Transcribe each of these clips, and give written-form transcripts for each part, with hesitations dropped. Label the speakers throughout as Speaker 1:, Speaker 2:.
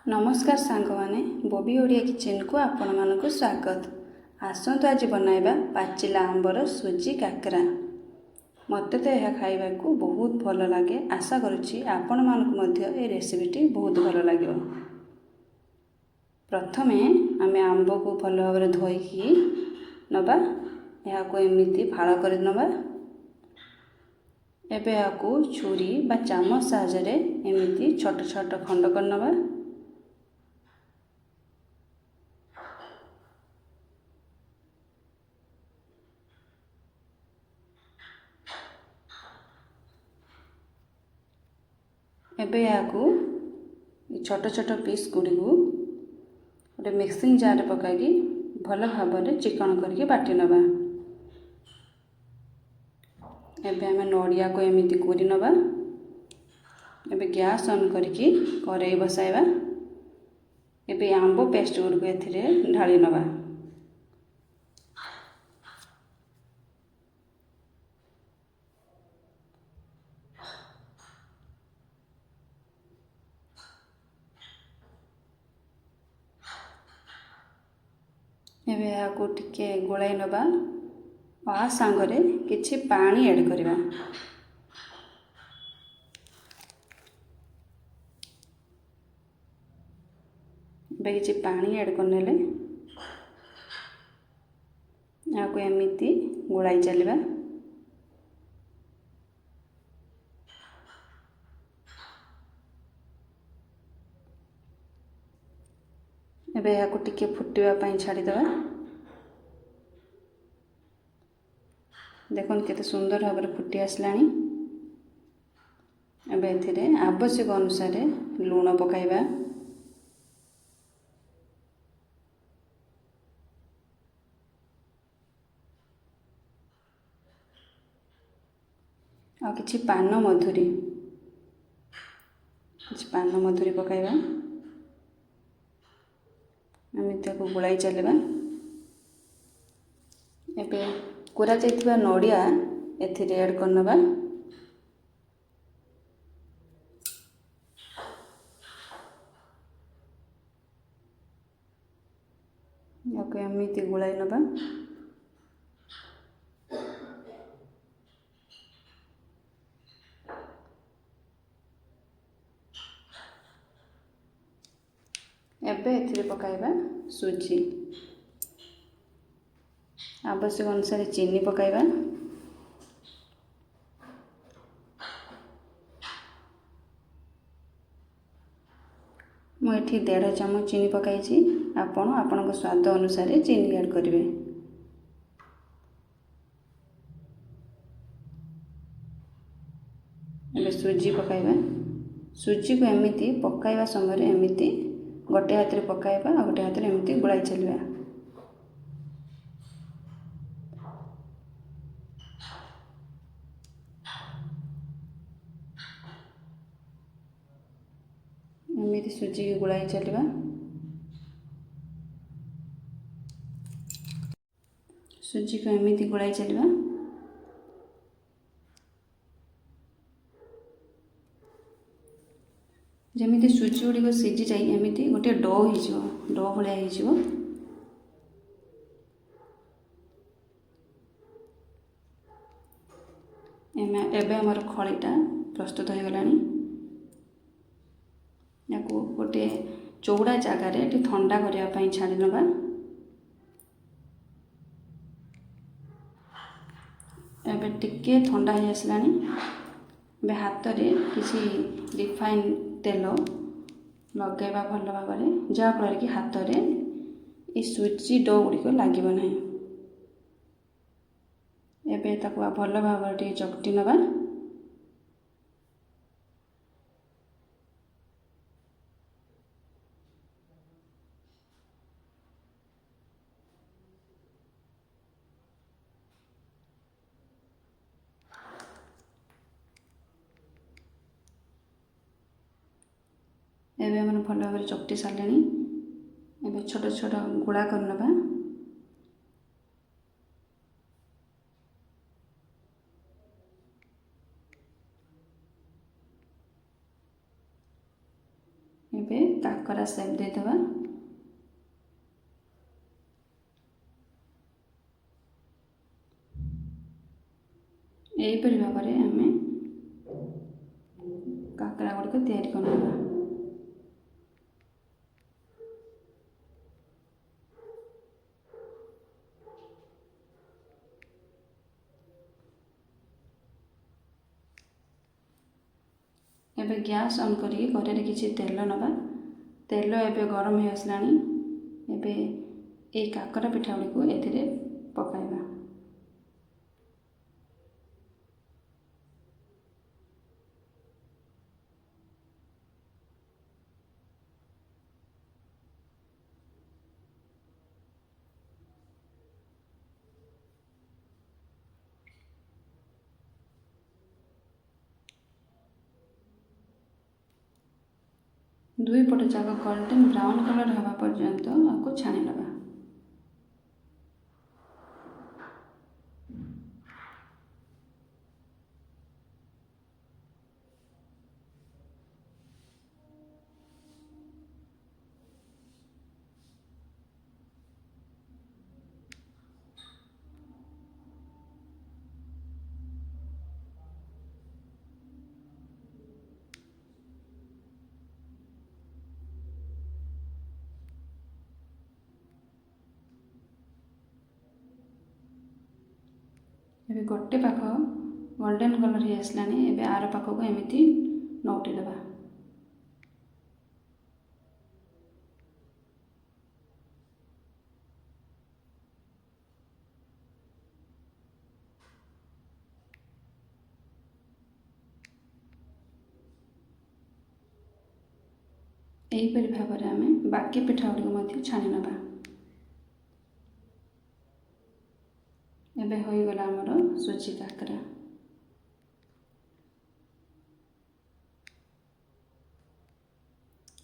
Speaker 1: नमस्कार सांग मैंने बॉबी ओडिया किचन को आपण मानक स्वागत। आसतु आज बनाइबा पाचिला आंबर सुजी काकरा। मत तो यह खाइबा को बहुत भल लगे। आशा करुच्ची आपण मानक मध्य ए रेसिपीटी बहुत भल लगे। प्रथमे आमे आंब को भल भाव धोईकी नबा या को एमिति फाड़ कर नबा। एबे याकू छुरी बा चामच साहाय्य एमिति छोट छोट खंड कर नबा। एबे याकू छोट छोट पीस गुड़ी को गोटे मिक्सिंग जार पकाई भल भाव में चिकन करके बाटी नबा। एबे आमे नड़िया को एमिति कोरी नबा। एबे गैस ऑन करके कढ़ाई बसाइबा। एबे आंब पेस्ट गुड़ को एथिरे ढाली नबा। एबे याकू टिके गोलाई नबा। आ सांगरे किछि पानी ऐड करिबा। एबे किछि पानी ऐड करनेले याकू एमिति गोलाई चलिबा। एबे याकू टिके फुटिबा पई छाड़ी देबा। देखन केते सुंदर भाव में फुटी आसलानी। एबे एथिरे आवश्यक अनुसार लूण पकाइबा। आ किछि पान मधुरी पकाइबा। एमिति को गोलाई चलेबा। एबे कोरा जाइथिबा नड़िया एथिरे ऐड करनबा। याको एमिति गोलाई नबा। एबे एथिरे पकाइबा सुजी। आवश्यक अनुसार चीनी पकाइबा। मुझे 1.5 चामच चीनी पकाई। आपण स्वाद अनुसार चीनी ऐड करेंगे। एबे सुजी पकाइबा। सुजी को एमिति पकाइबा समय एमिति गोटे हाथ रे पकाइबा और गोटे हाथ रे एमिति गोलाई चलिबा। एमिति सुजी की गोलाई चलिबा। सुजी को एमिति गोलाई चलिबा। जमिति सुजी गुड़ी को सीझी जाए एमिति गोटे डो भाया हो। एबे हमर खळीटा प्रस्तुत हो गलानी। याकू गोटे चौड़ा जगार ठंडा करने छाड़ी नबा। एबे टिके ठंडा हो आसलानी। एबे हाथ रे किसी रिफाइन तेल लगेबा भल भाव में जहाँफल कि हाथ रे ये सुजी डो गुड़िक लगे ना। एबे ताको भल भाव में चकटी नबा। एबे हम भल भाव चकटी सारे। एबे छोट छोट गुड़ा करनबा। एबे ଏବେ କାକରା ସେପ୍ ଦେଇଦେବା। ଏହିପରି ଭାବରେ ଆମେ କାକରା ଗୁଡ଼ିକ ତିଆରି କରିନେବା। ଏବେ ଗ୍ୟାସ୍ ଅନ୍ କରିକି କଡ଼େଇରେ କିଛି ତେଲ ନେବା। ତେଲ ଏବେ ଗରମ ହୋଇ ଆସିଲାଣି। ଏବେ এই କାକରା ପିଠା ଗୁଡ଼ିକୁ ଏଥିରେ ପକାଇବା। ଦୁଇ ପଟ ଯାକ ଗୋଲ୍ଡେନ୍ ବ୍ରାଉନ୍ କଲର୍ ହେବା ପର୍ଯ୍ୟନ୍ତ ଆକୁ ଛାଣି ନେବା। ଏବେ ଗୋଟେ ପାଖ ଗୋଲ୍ଡେନ୍ କଲର୍ ହେଇ ଆସିଲାଣି। ଏବେ ଆର ପାଖକୁ ଏମିତି ନଉଟି ଦେବା। ଏହିପରି ଭାବରେ ଆମେ ବାକି ପିଠା ଗୁଡ଼ିକୁ ମଧ୍ୟ ଛାଣି ନେବା। ଏବେ ହୋଇଗଲା ଆମର ସୁଜି କାକରା।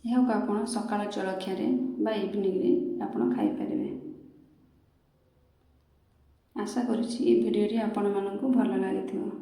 Speaker 1: ଏହାକୁ ଆପଣ ସକାଳ ଜଳଖିଆରେ ବା ଇଭିନିଂରେ ଆପଣ ଖାଇପାରିବେ। ଆଶା କରୁଛି ଏ ଭିଡ଼ିଓଟି ଆପଣମାନଙ୍କୁ ଭଲ ଲାଗିଥିବ।